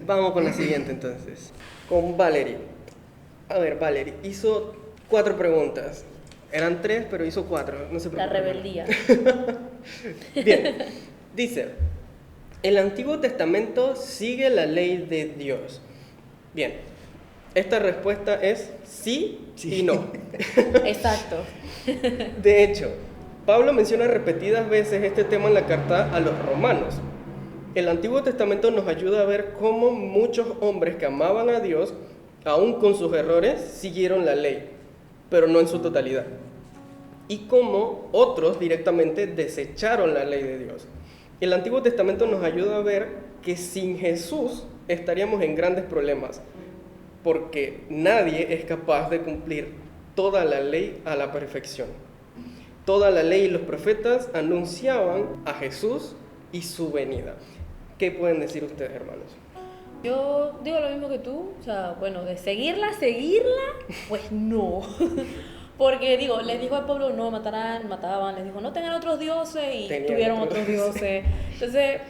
Vamos con la siguiente entonces, con Valerie. A ver, Valerie hizo 4 preguntas. Eran 3, pero hizo 4. No se La preocupe. rebeldía. Bien, dice, el Antiguo Testamento sigue la ley de Dios. Bien, esta respuesta es sí y no. Exacto. De hecho, Pablo menciona repetidas veces este tema en la carta a los romanos. El Antiguo Testamento nos ayuda a ver cómo muchos hombres que amaban a Dios, aun con sus errores, siguieron la ley, pero no en su totalidad. Y cómo otros directamente desecharon la ley de Dios. El Antiguo Testamento nos ayuda a ver que sin Jesús estaríamos en grandes problemas, porque nadie es capaz de cumplir toda la ley a la perfección. Toda la ley y los profetas anunciaban a Jesús y su venida. ¿Qué pueden decir ustedes, hermanos? Yo digo lo mismo que tú, o sea, bueno, de seguirla, pues no. Porque digo, les dijo al pueblo no matarán, mataban, les dijo no tengan otros dioses y tuvieron otros dioses. Entonces,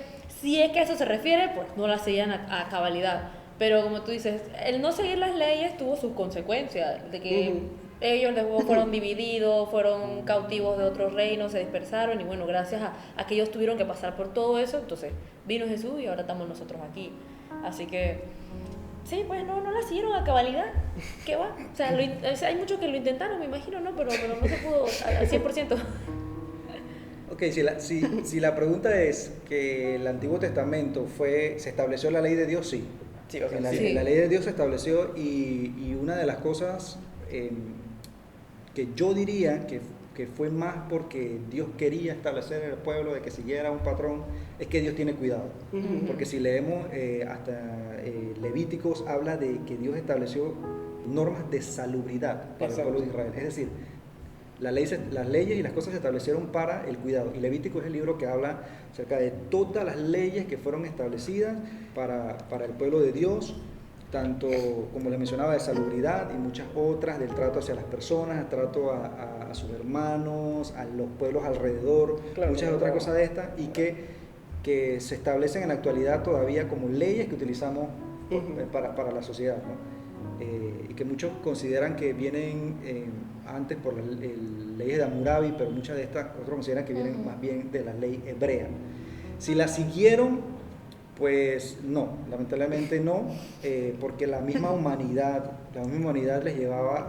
si es que a eso se refiere, pues no la seguían a cabalidad. Pero como tú dices, el no seguir las leyes tuvo sus consecuencias, de que ellos después fueron divididos, fueron cautivos de otros reinos, se dispersaron y bueno, gracias a que ellos tuvieron que pasar por todo eso, entonces vino Jesús y ahora estamos nosotros aquí. Así que sí, pues no la siguieron a cabalidad. ¿Qué va? O sea, hay muchos que lo intentaron, me imagino, ¿no? Pero no se pudo al 100%. Ok, si la pregunta es que el Antiguo Testamento se estableció la ley de Dios, sí. Sí, o sea, sí. La ley de Dios se estableció y una de las cosas que yo diría que fue más porque Dios quería establecer en el pueblo de que siguiera un patrón, es que Dios tiene cuidado. Porque si leemos hasta Levíticos, habla de que Dios estableció normas de salubridad para el pueblo de Israel. Es decir, las leyes y las cosas se establecieron para el cuidado. Y Levítico es el libro que habla acerca de todas las leyes que fueron establecidas para el pueblo de Dios, tanto como les mencionaba de salubridad y muchas otras, del trato hacia las personas, el trato a sus hermanos, a los pueblos alrededor, muchas otras cosas de estas, y que se establecen en la actualidad todavía como leyes que utilizamos para la sociedad, ¿no? Y que muchos consideran que vienen antes por las leyes de Hammurabi, pero muchas de estas otros consideran que vienen más bien de la ley hebrea. Si la siguieron, pues no, lamentablemente no, porque la misma humanidad les llevaba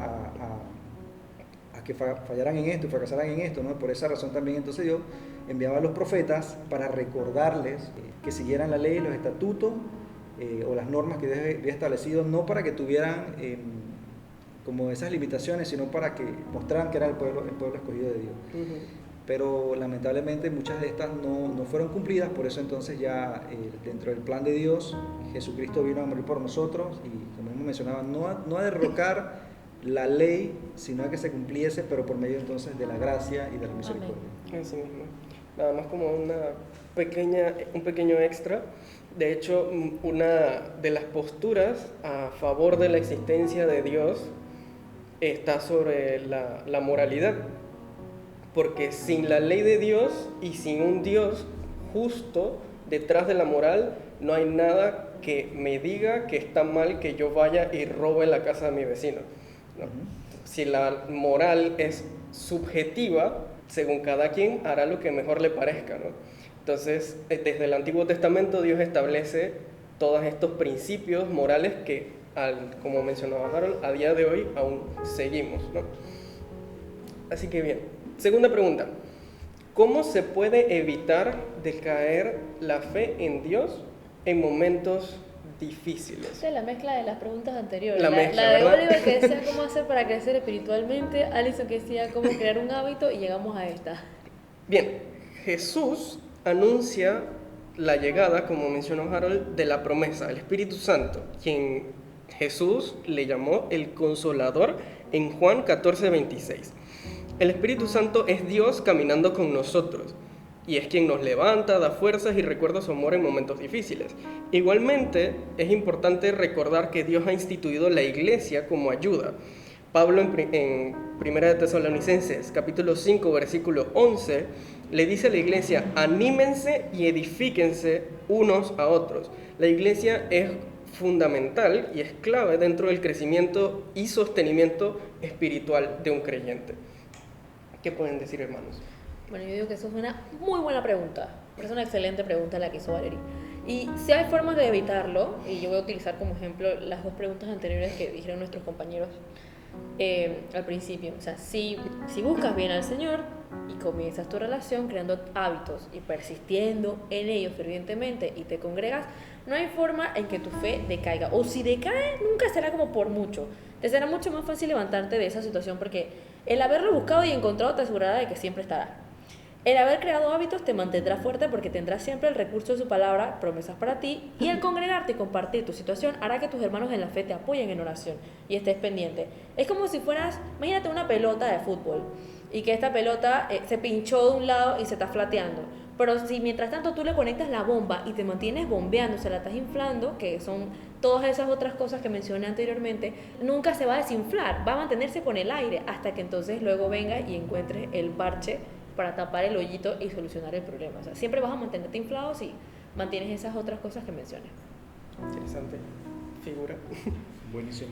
a que fallaran en esto y fracasaran en esto, ¿no? Por esa razón también entonces Dios enviaba a los profetas para recordarles que siguieran la ley, los estatutos o las normas que Dios había establecido, no para que tuvieran como esas limitaciones, sino para que mostraran que era el pueblo escogido de Dios. Pero lamentablemente muchas de estas no fueron cumplidas, por eso entonces ya dentro del plan de Dios, Jesucristo vino a morir por nosotros y como hemos mencionado, no a derrocar la ley, sino a que se cumpliese, pero por medio entonces de la gracia y de la misericordia. Así mismo. Nada más como un pequeño extra. De hecho, una de las posturas a favor de la existencia de Dios está sobre la moralidad. Porque sin la ley de Dios y sin un Dios justo detrás de la moral, no hay nada que me diga que está mal que yo vaya y robe la casa de mi vecino, ¿no? Si la moral es subjetiva, según cada quien hará lo que mejor le parezca, ¿no? Entonces, desde el Antiguo Testamento Dios establece todos estos principios morales que, como mencionaba Harold, a día de hoy aún seguimos, ¿no? Así que bien. Segunda pregunta, ¿cómo se puede evitar decaer la fe en Dios en momentos difíciles? Esa es la mezcla de las preguntas anteriores. La de ¿verdad? Oliver que decía cómo hacer para crecer espiritualmente, Alison que decía cómo crear un hábito y llegamos a esta. Bien, Jesús anuncia la llegada, como mencionó Harold, de la promesa, el Espíritu Santo, quien Jesús le llamó el Consolador en Juan 14:26. El Espíritu Santo es Dios caminando con nosotros y es quien nos levanta, da fuerzas y recuerda su amor en momentos difíciles. Igualmente, es importante recordar que Dios ha instituido la iglesia como ayuda. Pablo en 1 de Tesalonicenses, capítulo 5, versículo 11, le dice a la iglesia, anímense y edifíquense unos a otros. La iglesia es fundamental y es clave dentro del crecimiento y sostenimiento espiritual de un creyente. ¿Qué pueden decir, hermanos? Bueno, yo digo que eso es una muy buena pregunta. Es una excelente pregunta la que hizo Valerie. Y sí hay formas de evitarlo, y yo voy a utilizar como ejemplo las dos preguntas anteriores que dijeron nuestros compañeros al principio. O sea, si buscas bien al Señor y comienzas tu relación creando hábitos y persistiendo en ellos fervientemente y te congregas, no hay forma en que tu fe decaiga. O si decae, nunca será como por mucho. Te será mucho más fácil levantarte de esa situación porque el haberlo buscado y encontrado te asegurará de que siempre estará. El haber creado hábitos te mantendrá fuerte porque tendrás siempre el recurso de su palabra, promesas para ti, y el congregarte y compartir tu situación hará que tus hermanos en la fe te apoyen en oración y estés pendiente. Es como si fueras, imagínate una pelota de fútbol y que esta pelota se pinchó de un lado y se está flateando. Pero si mientras tanto tú le conectas la bomba y te mantienes bombeando, se la estás inflando, que son todas esas otras cosas que mencioné anteriormente, nunca se va a desinflar, va a mantenerse con el aire hasta que entonces luego venga y encuentres el parche para tapar el hoyito y solucionar el problema. O sea, siempre vas a mantenerte inflado si mantienes esas otras cosas que mencioné. Interesante figura. Buenísimo.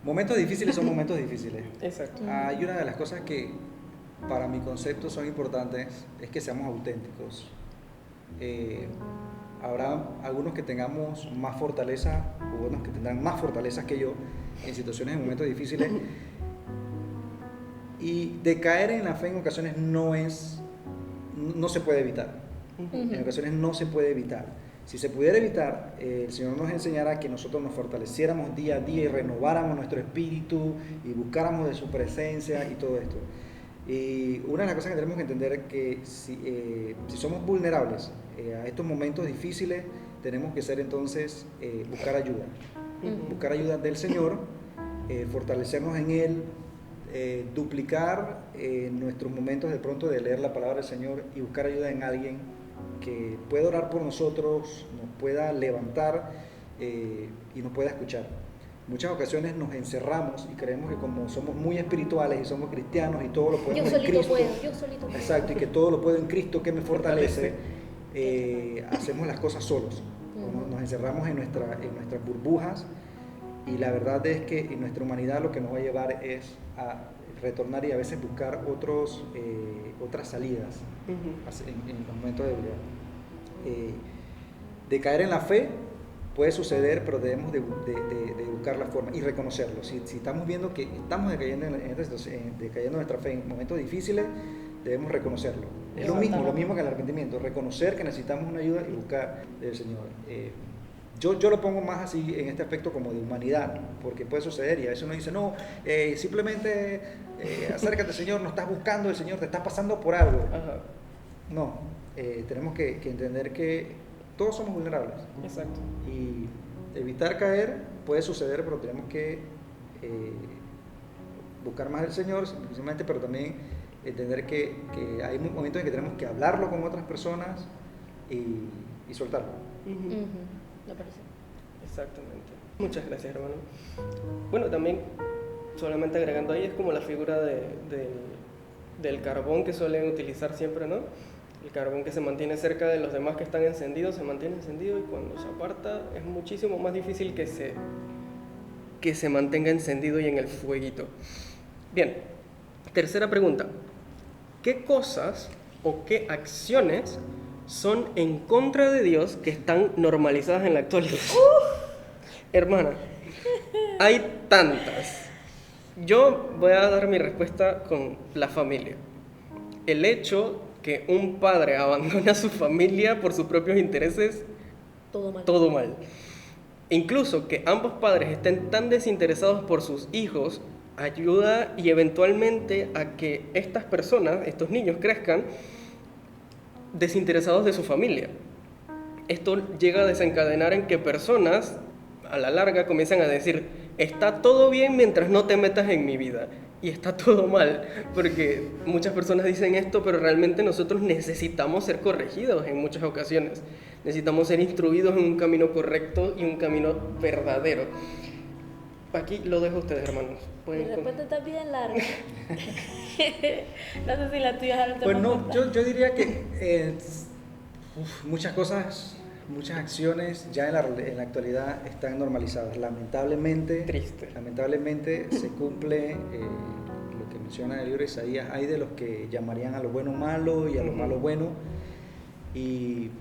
Momentos difíciles son momentos difíciles. Exacto. Hay una de las cosas que para mi concepto son importantes, es que seamos auténticos. Habrá algunos que tengamos más fortaleza, o otros que tendrán más fortalezas que yo en situaciones, en momentos difíciles. Y decaer en la fe en ocasiones no se puede evitar. En ocasiones no se puede evitar. Si se pudiera evitar, el Señor nos enseñara que nosotros nos fortaleciéramos día a día y renováramos nuestro espíritu y buscáramos de su presencia y todo esto. Y una de las cosas que tenemos que entender es que si somos vulnerables a estos momentos difíciles, tenemos que ser entonces buscar ayuda. Buscar ayuda del Señor, fortalecernos en Él, duplicar nuestros momentos de pronto de leer la palabra del Señor y buscar ayuda en alguien que pueda orar por nosotros, nos pueda levantar y nos pueda escuchar. Muchas ocasiones nos encerramos y creemos que como somos muy espirituales y somos cristianos y todo lo podemos en Cristo, yo solito puedo. exacto, y que todo lo puedo en Cristo que me fortalece, hacemos las cosas solos. Nos encerramos en nuestras burbujas. Y la verdad es que en nuestra humanidad lo que nos va a llevar es a retornar y a veces buscar otras salidas en los momentos de debilidad. De caer en la fe puede suceder, pero debemos de buscar la forma y reconocerlo. Si estamos viendo que estamos decayendo decayendo nuestra fe en momentos difíciles, debemos reconocerlo. Es lo mismo que el arrepentimiento, reconocer que necesitamos una ayuda y buscar del Señor. Yo lo pongo más así en este aspecto como de humanidad, porque puede suceder y a veces uno dice, no, simplemente acércate al Señor, no estás buscando el Señor, te estás pasando por algo. Ajá. No, tenemos que entender que todos somos vulnerables. Exacto. Y evitar caer puede suceder, pero tenemos que buscar más del Señor, simplemente, pero también entender que hay momentos en que tenemos que hablarlo con otras personas y soltarlo. Me parece. Exactamente. Muchas gracias, hermano. Bueno, también, solamente agregando ahí, es como la figura del carbón que suelen utilizar siempre, ¿no? El carbón que se mantiene cerca de los demás que están encendidos, se mantiene encendido y cuando se aparta es muchísimo más difícil que se mantenga encendido y en el fueguito. Bien, tercera pregunta. ¿Qué cosas o qué acciones son en contra de Dios que están normalizadas en la actualidad? Hermana, hay tantas. Yo voy a dar mi respuesta con la familia. El hecho que un padre abandone a su familia por sus propios intereses, todo mal. Incluso que ambos padres estén tan desinteresados por sus hijos, ayuda y eventualmente a que estas personas, estos niños, crezcan desinteresados de su familia. Esto llega a desencadenar en que personas a la larga comienzan a decir, está todo bien mientras no te metas en mi vida, y está todo mal, porque muchas personas dicen esto, pero realmente nosotros necesitamos ser corregidos en muchas ocasiones, necesitamos ser instruidos en un camino correcto y un camino verdadero. aquí lo dejo a ustedes, hermanos. De repente está bien largo. No sé si la tuya es Pues no, yo diría que muchas cosas, muchas acciones ya en la actualidad están normalizadas. Lamentablemente se cumple lo que menciona el libro de Isaías. Hay de los que llamarían a lo bueno malo y a lo malo bueno. Y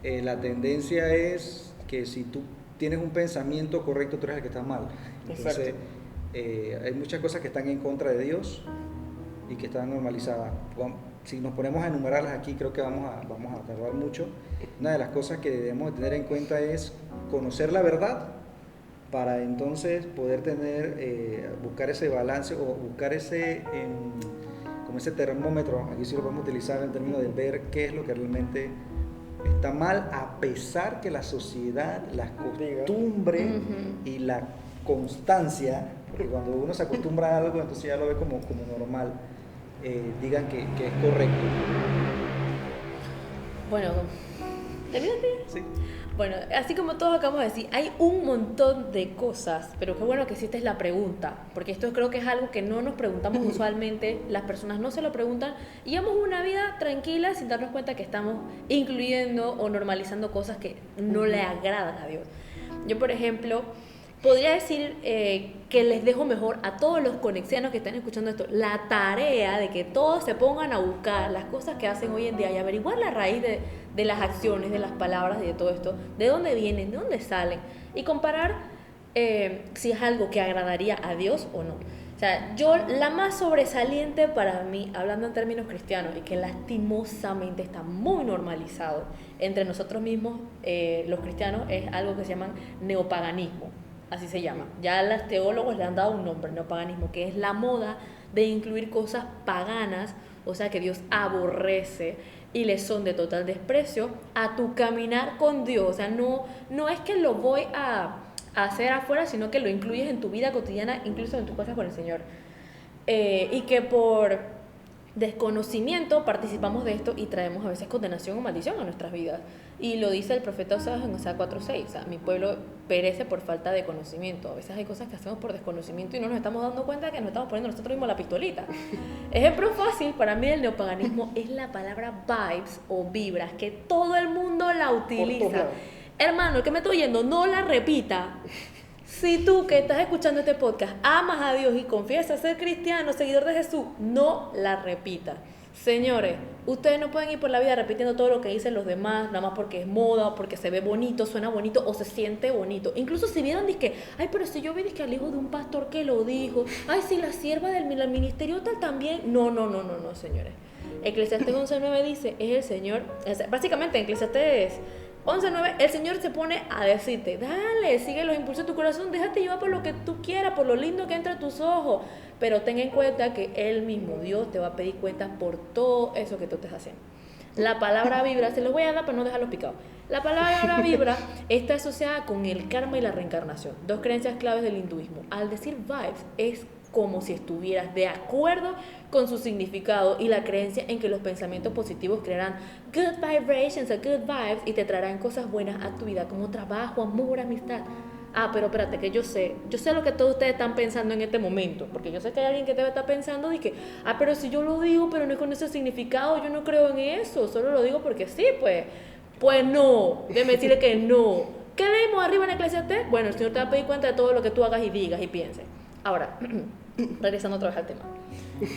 la tendencia es que si tú tienes un pensamiento correcto, tú eres el que está mal. Entonces, hay muchas cosas que están en contra de Dios y que están normalizadas. Si nos ponemos a enumerarlas aquí, creo que vamos a tardar mucho. Una de las cosas que debemos tener en cuenta es conocer la verdad para entonces poder buscar ese balance o buscar como ese termómetro. Aquí sí lo podemos utilizar en términos de ver qué es lo que realmente está mal, a pesar que la sociedad, las costumbres y la constancia, porque cuando uno se acostumbra a algo, entonces ya lo ve como normal, digan que es correcto. Bueno, ¿terminaste? Sí. Bueno, así como todos acabamos de decir, hay un montón de cosas, pero qué bueno que hiciste la pregunta, porque esto creo que es algo que no nos preguntamos usualmente, las personas no se lo preguntan, y llevamos una vida tranquila sin darnos cuenta que estamos incluyendo o normalizando cosas que no le agradan a Dios. Yo, por ejemplo, podría decir que les dejo mejor a todos los conexianos que están escuchando esto la tarea de que todos se pongan a buscar las cosas que hacen hoy en día y averiguar la raíz de las acciones, de las palabras y de todo esto, de dónde vienen, de dónde salen, y comparar si es algo que agradaría a Dios o no. O sea, la más sobresaliente para mí, hablando en términos cristianos, y que lastimosamente está muy normalizado entre nosotros mismos, los cristianos, es algo que se llama neopaganismo. Así se llama. Ya los teólogos le han dado un nombre, neopaganismo, que es la moda de incluir cosas paganas, o sea, que Dios aborrece y le son de total desprecio a tu caminar con Dios. O sea, no es que lo voy a hacer afuera, sino que lo incluyes en tu vida cotidiana, incluso en tus cosas con el Señor. Y que por desconocimiento participamos de esto y traemos a veces condenación o maldición a nuestras vidas. Y lo dice el profeta Oseas en Oseas 4:6. O sea, mi pueblo perece por falta de conocimiento. A veces hay cosas que hacemos por desconocimiento y no nos estamos dando cuenta que nos estamos poniendo nosotros mismos la pistolita. Ejemplo fácil para mí del neopaganismo es la palabra vibes o vibras, que todo el mundo la utiliza. Hermano, el que me estoy oyendo, no la repita. Si tú que estás escuchando este podcast amas a Dios y confiesas ser cristiano, seguidor de Jesús, no la repita. Señores, ustedes no pueden ir por la vida repitiendo todo lo que dicen los demás, nada más porque es moda, o porque se ve bonito, suena bonito o se siente bonito. Incluso si vieron, dizque, ay, pero si yo vi que al hijo de un pastor que lo dijo, ay, si la sierva del ministerio tal también. No, señores. Eclesiastés 11:9 dice, es el Señor, básicamente en Eclesiastés 11:9, el Señor se pone a decirte, dale, sigue los impulsos de tu corazón, déjate llevar por lo que tú quieras, por lo lindo que entra a tus ojos, pero ten en cuenta que Él mismo, Dios, te va a pedir cuentas por todo eso que tú estés haciendo. La palabra vibra, se los voy a dar para no dejarlos picados. La palabra vibra está asociada con el karma y la reencarnación, dos creencias claves del hinduismo. Al decir vibes, es como si estuvieras de acuerdo con su significado y la creencia en que los pensamientos positivos crearán good vibrations o good vibes y te traerán cosas buenas a tu vida como trabajo, amor, amistad. Ah, pero espérate, que yo sé lo que todos ustedes están pensando en este momento, porque yo sé que hay alguien que debe estar pensando y que, pero si yo lo digo, pero no es con ese significado, yo no creo en eso, solo lo digo porque sí, pues no, déjame decirle que no. ¿Qué leímos arriba en Eclesiastés? Bueno, el Señor te va a pedir cuenta de todo lo que tú hagas y digas y pienses. Ahora, regresando otra vez al tema.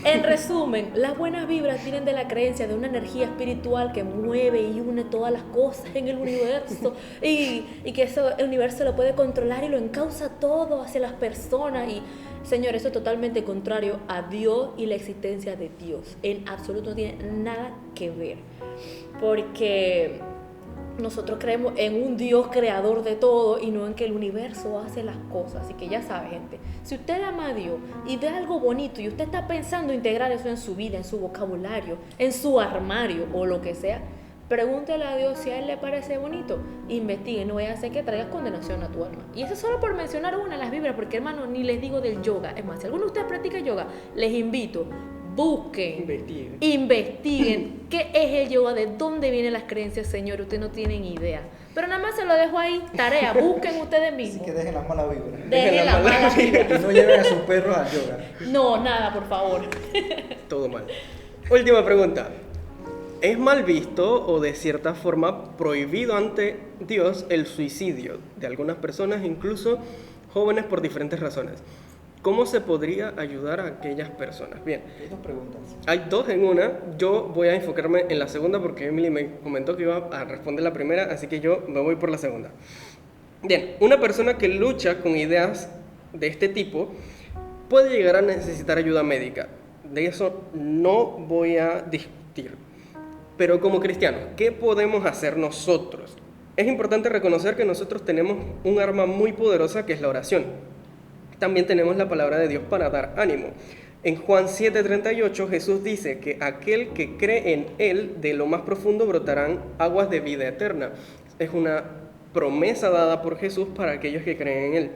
En resumen, las buenas vibras vienen de la creencia de una energía espiritual que mueve y une todas las cosas en el universo y que ese universo lo puede controlar y lo encausa todo hacia las personas. Y, señor, eso es totalmente contrario a Dios y la existencia de Dios. En absoluto no tiene nada que ver. Porque nosotros creemos en un Dios creador de todo y no en que el universo hace las cosas. Así que ya sabe, gente, si usted ama a Dios y ve algo bonito y usted está pensando integrar eso en su vida, en su vocabulario, en su armario o lo que sea, pregúntele a Dios si a Él le parece bonito. Investigue, no vaya a hacer que traigas condenación a tu alma. Y eso es solo por mencionar una de las vibras, porque hermano, ni les digo del yoga. Es más, si alguno de ustedes practica yoga, les invito, busquen, investiguen qué es el yoga, de dónde vienen las creencias, señor. Ustedes no tienen idea. Pero nada más se lo dejo ahí, tarea, busquen ustedes mismos. Así que dejen las malas vibras. Dejen las malas vibras. Y no lleven a sus perros al yoga. No, nada, por favor. Todo mal. Última pregunta. ¿Es mal visto o de cierta forma prohibido ante Dios el suicidio de algunas personas, incluso jóvenes, por diferentes razones? ¿Cómo se podría ayudar a aquellas personas? Bien. Hay dos preguntas. Hay dos en una. Yo voy a enfocarme en la segunda porque Emily me comentó que iba a responder la primera, así que yo me voy por la segunda. Bien, una persona que lucha con ideas de este tipo puede llegar a necesitar ayuda médica. De eso no voy a discutir. Pero como cristianos, ¿qué podemos hacer nosotros? Es importante reconocer que nosotros tenemos un arma muy poderosa que es la oración. También tenemos la palabra de Dios para dar ánimo. En Juan 7:38 Jesús dice que aquel que cree en Él, de lo más profundo brotarán aguas de vida eterna. Es una promesa dada por Jesús para aquellos que creen en Él.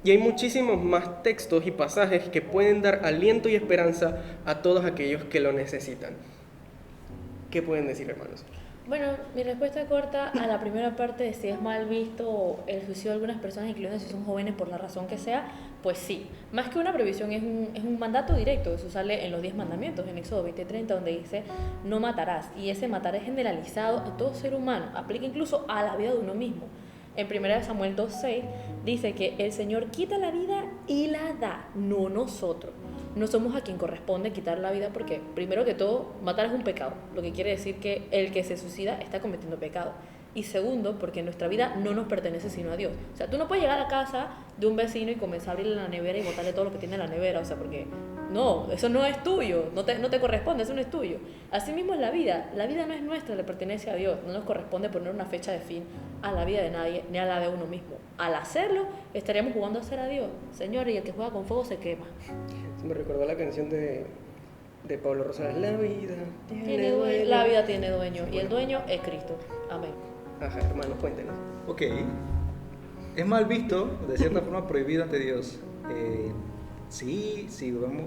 Y hay muchísimos más textos y pasajes que pueden dar aliento y esperanza a todos aquellos que lo necesitan. ¿Qué pueden decir, hermanos? Bueno, mi respuesta corta a la primera parte de si es mal visto el suicidio de algunas personas, incluyendo si son jóvenes por la razón que sea, pues sí. Más que una prohibición, es un mandato directo. Eso sale en los 10 mandamientos, en Éxodo 20:30, donde dice, no matarás. Y ese matar es generalizado a todo ser humano, aplica incluso a la vida de uno mismo. En 1 Samuel 2:6 dice que el Señor quita la vida y la da, no nosotros. No somos a quien corresponde quitar la vida porque, primero que todo, matar es un pecado, lo que quiere decir que el que se suicida está cometiendo pecado. Y segundo, porque nuestra vida no nos pertenece sino a Dios. O sea, tú no puedes llegar a casa de un vecino y comenzar a abrirle la nevera y botarle todo lo que tiene en la nevera, o sea, porque no, eso no es tuyo, no te corresponde, eso no es tuyo. Así mismo es la vida no es nuestra, le pertenece a Dios, no nos corresponde poner una fecha de fin a la vida de nadie, ni a la de uno mismo. Al hacerlo, estaríamos jugando a ser a Dios. Señores, y el que juega con fuego se quema. Me recordó la canción de Pablo Rosales, la vida tiene dueño. La vida tiene dueño, y el dueño es Cristo. Amén. Ajá, hermanos, cuéntenos. Ok. Es mal visto, de cierta forma prohibido ante Dios. Sí, vamos,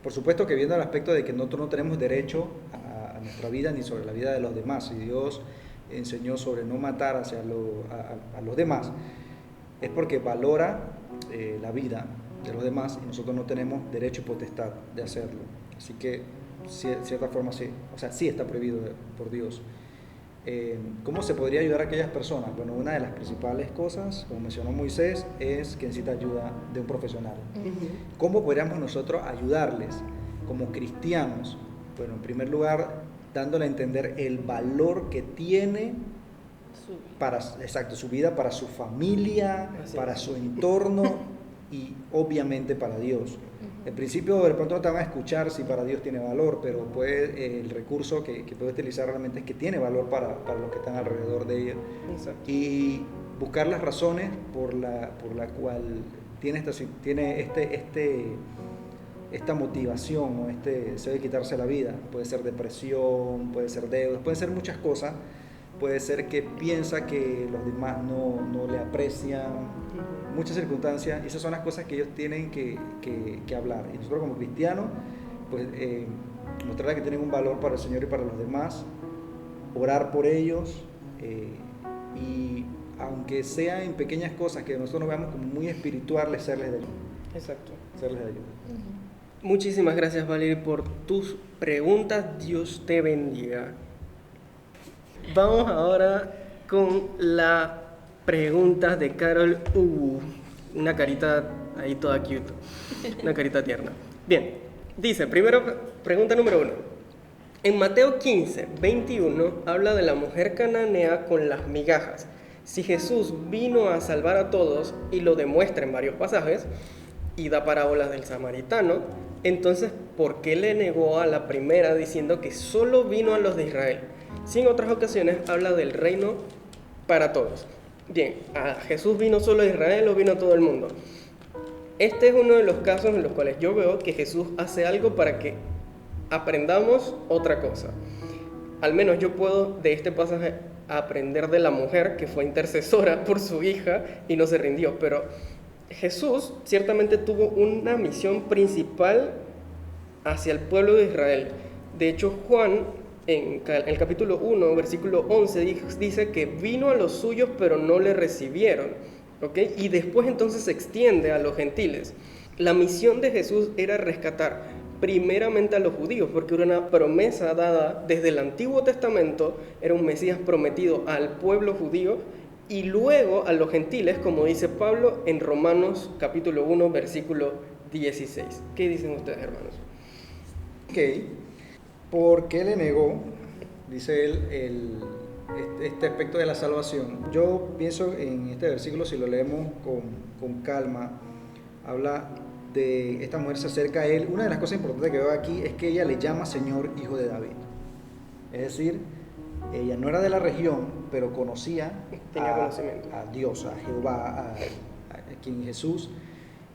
por supuesto que viendo el aspecto de que nosotros no tenemos derecho a nuestra vida ni sobre la vida de los demás. Y Dios enseñó sobre no matar hacia a los demás, es porque valora la vida de los demás y nosotros no tenemos derecho y potestad de hacerlo. Así que, de cierta forma, sí, o sea, sí está prohibido por Dios. ¿Cómo se podría ayudar a aquellas personas? Bueno, una de las principales cosas, como mencionó Moisés, es que necesita ayuda de un profesional. ¿Cómo podríamos nosotros ayudarles como cristianos? Bueno, en primer lugar, dándole a entender el valor que tiene para su vida, para su familia, para su entorno y obviamente para Dios. En principio de pronto no te van a escuchar si para Dios tiene valor, pero el recurso que puede utilizar realmente es que tiene valor para los que están alrededor de ella. Exacto. Y buscar las razones por la cual tiene esta motivación o deseo de quitarse la vida. Puede ser depresión, puede ser deudas, puede ser muchas cosas. Puede ser que piensa que los demás no le aprecian, muchas circunstancias, y esas son las cosas que ellos tienen que hablar. Y nosotros como cristianos, pues mostrarles que tienen un valor para el Señor y para los demás, orar por ellos, y aunque sea en pequeñas cosas que nosotros nos veamos como muy espirituales, serles de ayuda. Exacto. Serles de ayuda. Muchísimas gracias, Valerie, por tus preguntas. Dios te bendiga. Vamos ahora con las preguntas de Carol. Una carita ahí toda cute, una carita tierna. Bien, dice, primero, pregunta número 1. En Mateo 15:21 habla de la mujer cananea con las migajas. Si Jesús vino a salvar a todos y lo demuestra en varios pasajes y da parábolas del samaritano, entonces, ¿por qué le negó a la primera diciendo que solo vino a los de Israel? Si en otras ocasiones habla del reino para todos. Bien, ¿a Jesús vino solo a Israel o vino a todo el mundo? Este es uno de los casos en los cuales yo veo que Jesús hace algo para que aprendamos otra cosa. Al menos yo puedo de este pasaje aprender de la mujer que fue intercesora por su hija y no se rindió, pero Jesús ciertamente tuvo una misión principal hacia el pueblo de Israel. De hecho, Juan en el capítulo 1, versículo 11, dice que vino a los suyos, pero no le recibieron, ¿ok? Y después entonces se extiende a los gentiles. La misión de Jesús era rescatar primeramente a los judíos, porque era una promesa dada desde el Antiguo Testamento, era un Mesías prometido al pueblo judío, y luego a los gentiles, como dice Pablo en Romanos capítulo 1, versículo 16. ¿Qué dicen ustedes, hermanos? Ok, ¿por qué le negó, dice él, este aspecto de la salvación? Yo pienso en este versículo, si lo leemos con calma, habla de esta mujer, se acerca a él. Una de las cosas importantes que veo aquí es que ella le llama Señor, Hijo de David. Es decir, ella no era de la región, pero conocía a Dios, a Jehová, a quien Jesús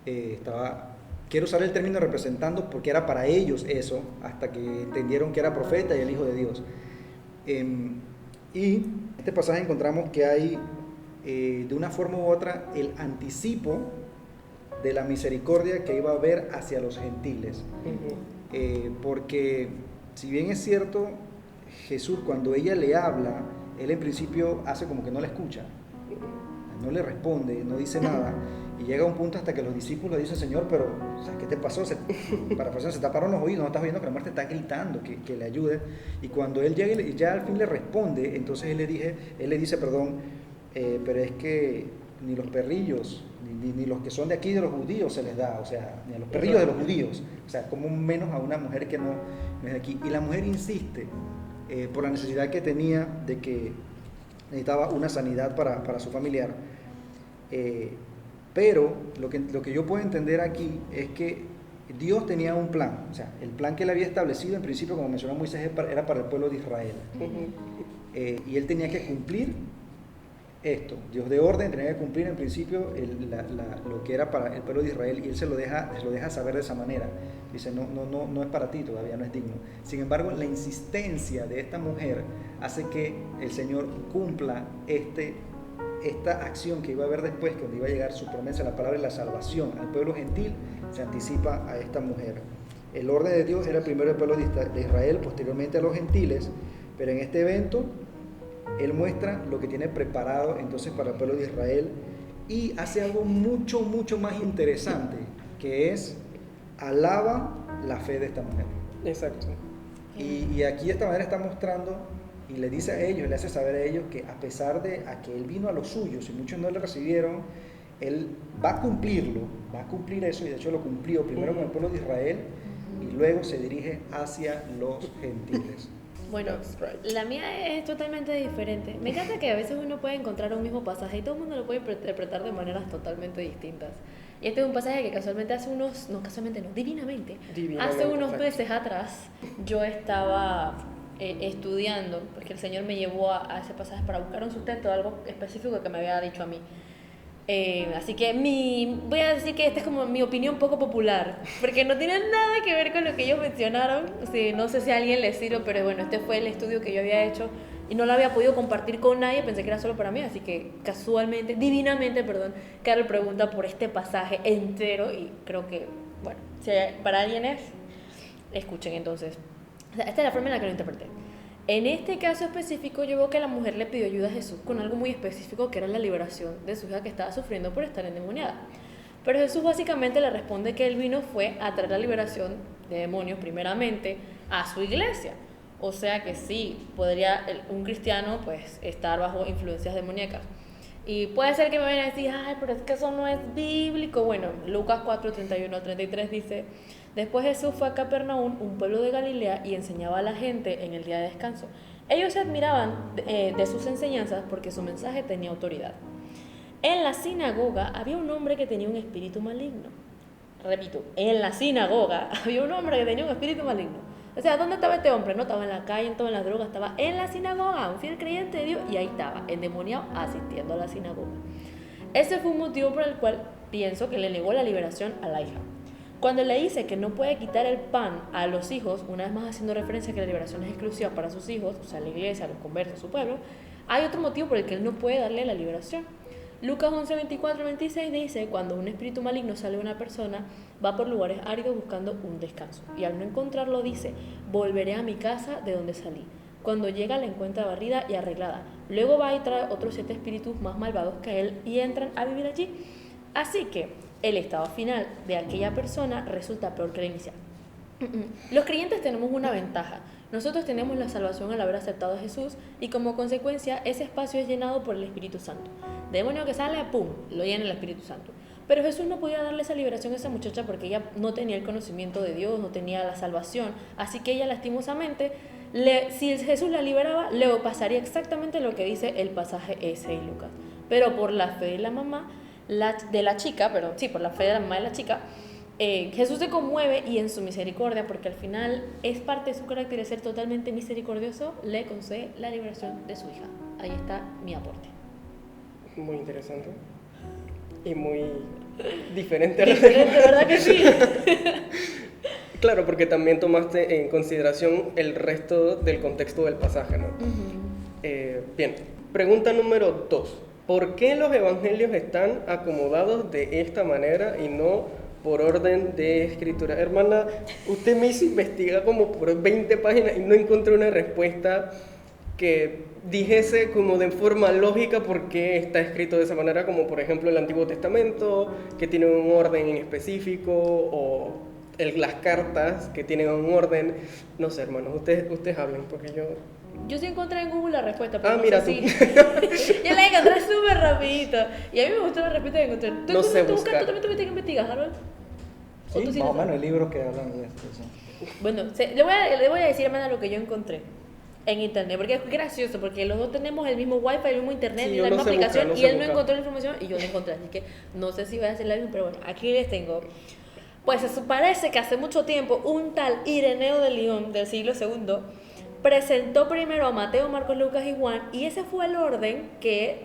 estaba, quiero usar el término representando porque era para ellos eso, hasta que entendieron que era profeta y el Hijo de Dios. Y en este pasaje encontramos que hay, de una forma u otra, el anticipo de la misericordia que iba a haber hacia los gentiles. Porque si bien es cierto, Jesús, cuando ella le habla, él en principio hace como que no la escucha, no le responde, no dice nada, y llega a un punto hasta que los discípulos dicen: Señor, pero o sea, ¿qué te pasó? Para se taparon los oídos, no estás viendo que la muerte está gritando que le ayude. Y cuando él llega y ya al fin le responde, entonces él le dice, pero es que ni los perrillos, ni los que son de aquí de los judíos se les da, o sea, ni a los perrillos de los judíos, o sea, como menos a una mujer que no es de aquí. Y la mujer insiste por la necesidad que tenía de que necesitaba una sanidad para su familiar, pero lo que yo puedo entender aquí es que Dios tenía un plan, o sea, el plan que él había establecido en principio, como mencionó Moisés, era para el pueblo de Israel, y él tenía que cumplir esto. Dios de orden tenía que cumplir en principio lo que era para el pueblo de Israel, y él se lo deja saber de esa manera. Dice: no es para ti, todavía no es digno. Sin embargo, la insistencia de esta mujer hace que el Señor cumpla esta acción que iba a haber después, cuando iba a llegar su promesa, la palabra de la salvación al pueblo gentil. Se anticipa a esta mujer. El orden de Dios era primero el pueblo de Israel, posteriormente a los gentiles, pero en este evento él muestra lo que tiene preparado entonces para el pueblo de Israel, y hace algo mucho más interesante, que es alaba la fe de esta mujer. Exacto. Y aquí de esta manera está mostrando y le dice a ellos, le hace saber a ellos que a pesar de que él vino a los suyos y muchos no le recibieron, él va a cumplir eso, y de hecho lo cumplió primero con el pueblo de Israel y luego se dirige hacia los gentiles. Bueno, la mía es totalmente diferente. Me encanta que a veces uno puede encontrar un mismo pasaje y todo el mundo lo puede interpretar de maneras totalmente distintas. Y este es un pasaje que divinamente, hace unos meses atrás yo estaba estudiando, porque el Señor me llevó a ese pasaje para buscar un sustento de algo específico que me había dicho a mí. Así que voy a decir que esta es como mi opinión poco popular, porque no tiene nada que ver con lo que ellos mencionaron. Sí, no sé si a alguien les sirve, pero bueno, este fue el estudio que yo había hecho y no lo había podido compartir con nadie, pensé que era solo para mí, así que divinamente, Carol pregunta por este pasaje entero y creo que, bueno, si para alguien escuchen entonces. O sea, esta es la forma en la que lo interpreté. En este caso específico, yo veo que la mujer le pidió ayuda a Jesús con algo muy específico, que era la liberación de su hija que estaba sufriendo por estar endemoniada. Pero Jesús básicamente le responde que él vino fue a traer la liberación de demonios primeramente a su iglesia. O sea que sí, podría un cristiano pues estar bajo influencias demoníacas. Y puede ser que me vayan a decir: ay, pero es que eso no es bíblico. Bueno, Lucas 4:31-33 dice: después Jesús fue a Capernaum, un pueblo de Galilea, y enseñaba a la gente en el día de descanso. Ellos se admiraban de sus enseñanzas porque su mensaje tenía autoridad. En la sinagoga había un hombre que tenía un espíritu maligno. Repito, en la sinagoga había un hombre que tenía un espíritu maligno. O sea, ¿dónde estaba este hombre? No estaba en la calle, no estaba en las drogas, estaba en la sinagoga, un fiel creyente de Dios, y ahí estaba, endemoniado, asistiendo a la sinagoga. Ese fue un motivo por el cual pienso que le negó la liberación a la hija. Cuando le dice que no puede quitar el pan a los hijos, una vez más haciendo referencia a que la liberación es exclusiva para sus hijos, o sea, la iglesia, los conversos, su pueblo, hay otro motivo por el que él no puede darle la liberación. Lucas 11:24-26 dice: cuando un espíritu maligno sale de una persona, va por lugares áridos buscando un descanso, y al no encontrarlo dice: volveré a mi casa de donde salí. Cuando llega la encuentra barrida y arreglada. Luego va y trae otros 7 espíritus más malvados que él y entran a vivir allí. Así que el estado final de aquella persona resulta peor que el inicial. Los creyentes tenemos una ventaja. Nosotros tenemos la salvación al haber aceptado a Jesús y como consecuencia ese espacio es llenado por el Espíritu Santo. Demonio que sale, ¡pum!, lo llena el Espíritu Santo. Pero Jesús no podía darle esa liberación a esa muchacha porque ella no tenía el conocimiento de Dios, no tenía la salvación. Así que ella lastimosamente, si Jesús la liberaba, le pasaría exactamente lo que dice el pasaje ese en Lucas. Pero por la fe de la mamá, por la fe de la mamá de la chica, Jesús se conmueve y en su misericordia, porque al final es parte de su carácter de ser totalmente misericordioso, le concede la liberación de su hija. Ahí está mi aporte. Muy interesante y muy diferente, ¿Verdad que sí? Claro, porque también tomaste en consideración el resto del contexto del pasaje, ¿no? Bien, pregunta número 2. ¿Por qué los evangelios están acomodados de esta manera y no por orden de escritura? Hermana, usted me hizo investigar como por 20 páginas y no encontré una respuesta que dijese como de forma lógica por qué está escrito de esa manera, como por ejemplo el Antiguo Testamento, que tiene un orden en específico, o las cartas, que tienen un orden. No sé, hermanos, ustedes hablen, porque Yo sí encontré en Google la respuesta, pero no mira sé tú. Yo la encontré súper rapidito. Y a mí me gustó la respuesta que encontré. No sé buscar. ¿Tú también tuviste que investigar, Harold? Sí, más o menos hay libros que hablan de esto. Sí. Bueno, le voy a decir, hermana, lo que yo encontré en internet, porque es gracioso, porque los dos tenemos el mismo wifi, el mismo internet, Sí, la misma aplicación, y él no buscar. encontró la información y yo la encontré, así que no sé si voy a hacer la misma, pero bueno, aquí les tengo. Pues parece que hace mucho tiempo un tal Ireneo de León del siglo II presentó primero a Mateo, Marcos, Lucas y Juan, y ese fue el orden que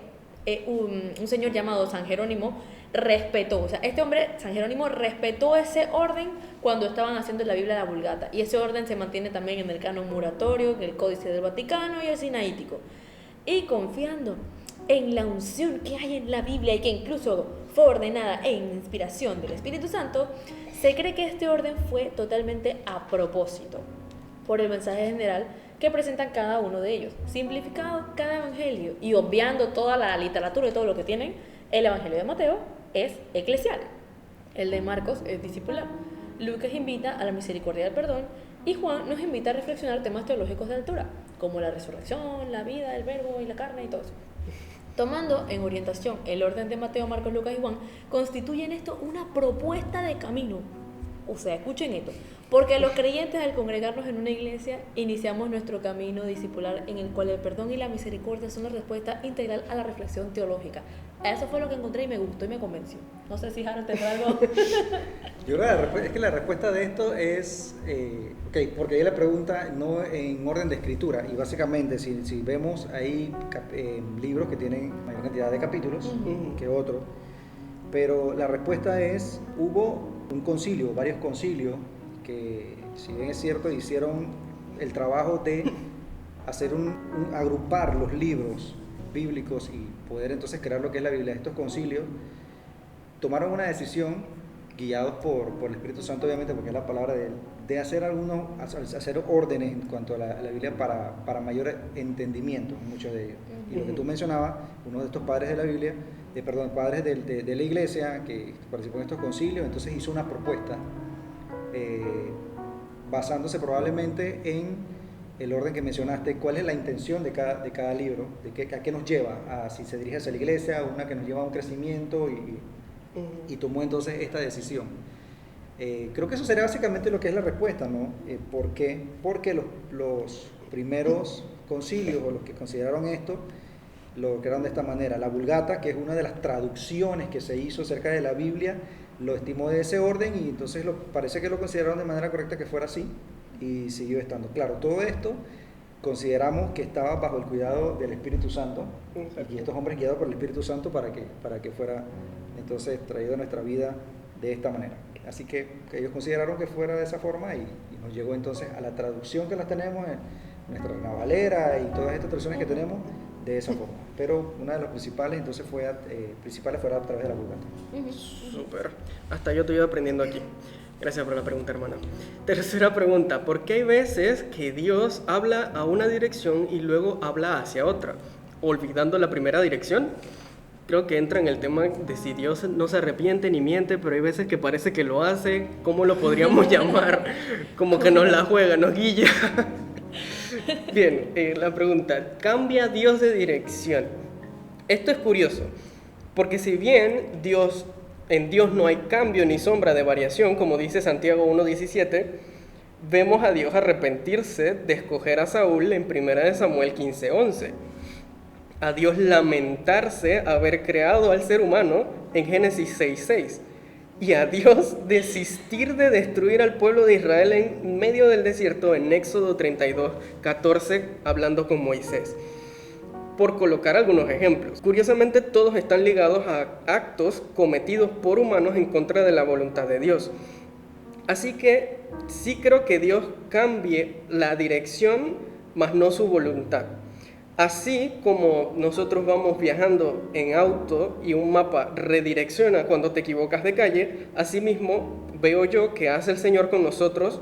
un señor llamado San Jerónimo respetó. O sea, este hombre, San Jerónimo, respetó ese orden cuando estaban haciendo la Biblia de la Vulgata, y ese orden se mantiene también en el canon muratorio, el Códice del Vaticano y el Sinaítico. Y confiando en la unción que hay en la Biblia y que incluso fue ordenada en inspiración del Espíritu Santo, se cree que este orden fue totalmente a propósito por el mensaje general que presentan cada uno de ellos, simplificado cada evangelio y obviando toda la literatura y todo lo que tienen. El evangelio de Mateo es eclesial, el de Marcos es discipular, Lucas invita a la misericordia del perdón y Juan nos invita a reflexionar temas teológicos de altura, como la resurrección, la vida, el verbo y la carne y todo eso. Tomando en orientación el orden de Mateo, Marcos, Lucas y Juan, constituyen esto una propuesta de camino. O sea, escuchen esto, porque los creyentes al congregarnos en una iglesia iniciamos nuestro camino discipular en el cual el perdón y la misericordia son la respuesta integral a la reflexión teológica. Eso fue lo que encontré y me gustó y me convenció. No sé si Harold tendrá algo. Yo creo que la respuesta de esto es, porque ahí la pregunta no en orden de escritura, y básicamente si vemos ahí libros que tienen mayor cantidad de capítulos que otros, pero la respuesta es, hubo un concilio, varios concilios, que si bien es cierto hicieron el trabajo de hacer agrupar los libros bíblicos y poder entonces crear lo que es la Biblia. Estos concilios tomaron una decisión, guiados por el Espíritu Santo obviamente, porque es la palabra de él, de hacer hacer órdenes en cuanto a la Biblia para mayor entendimiento, muchos de ellos. Y lo que tú mencionabas, uno de estos padres de la Biblia, padres de la iglesia que participó en estos concilios, entonces hizo una propuesta basándose probablemente en el orden que mencionaste, cuál es la intención de cada libro, a qué nos lleva, si se dirige hacia la iglesia, una que nos lleva a un crecimiento y tomó entonces esta decisión. Creo que eso sería básicamente lo que es la respuesta, ¿no? ¿Por qué? Porque los primeros concilios, o los que consideraron esto, lo crearon de esta manera. La Vulgata, que es una de las traducciones que se hizo acerca de la Biblia, lo estimó de ese orden y entonces parece que lo consideraron de manera correcta que fuera así y siguió estando. Claro, todo esto consideramos que estaba bajo el cuidado del Espíritu Santo. Exacto. Y estos hombres guiados por el Espíritu Santo para que fuera entonces traído a nuestra vida de esta manera. Así que ellos consideraron que fuera de esa forma y nos llegó entonces a la traducción que las tenemos en nuestra Reina Valera y todas estas traducciones que tenemos de esa forma. Pero una de las principales entonces fue a través de la Vulgata. Súper. Hasta yo estoy aprendiendo aquí. Gracias por la pregunta, hermano. Tercera pregunta, ¿por qué hay veces que Dios habla a una dirección y luego habla hacia otra, olvidando la primera dirección? Creo que entra en el tema de si Dios no se arrepiente ni miente, pero hay veces que parece que lo hace. ¿Cómo lo podríamos llamar? Como que nos la juega, nos guilla. Bien, la pregunta, ¿cambia Dios de dirección? Esto es curioso, porque si bien en Dios no hay cambio ni sombra de variación, como dice Santiago 1:17, vemos a Dios arrepentirse de escoger a Saúl en 1 Samuel 15:11. A Dios lamentarse haber creado al ser humano en Génesis 6:6 y a Dios desistir de destruir al pueblo de Israel en medio del desierto en Éxodo 32:14 hablando con Moisés, por colocar algunos ejemplos. Curiosamente todos están ligados a actos cometidos por humanos en contra de la voluntad de Dios. Así que sí creo que Dios cambie la dirección, mas no su voluntad. Así como nosotros vamos viajando en auto y un mapa redirecciona cuando te equivocas de calle, asimismo veo yo que hace el Señor con nosotros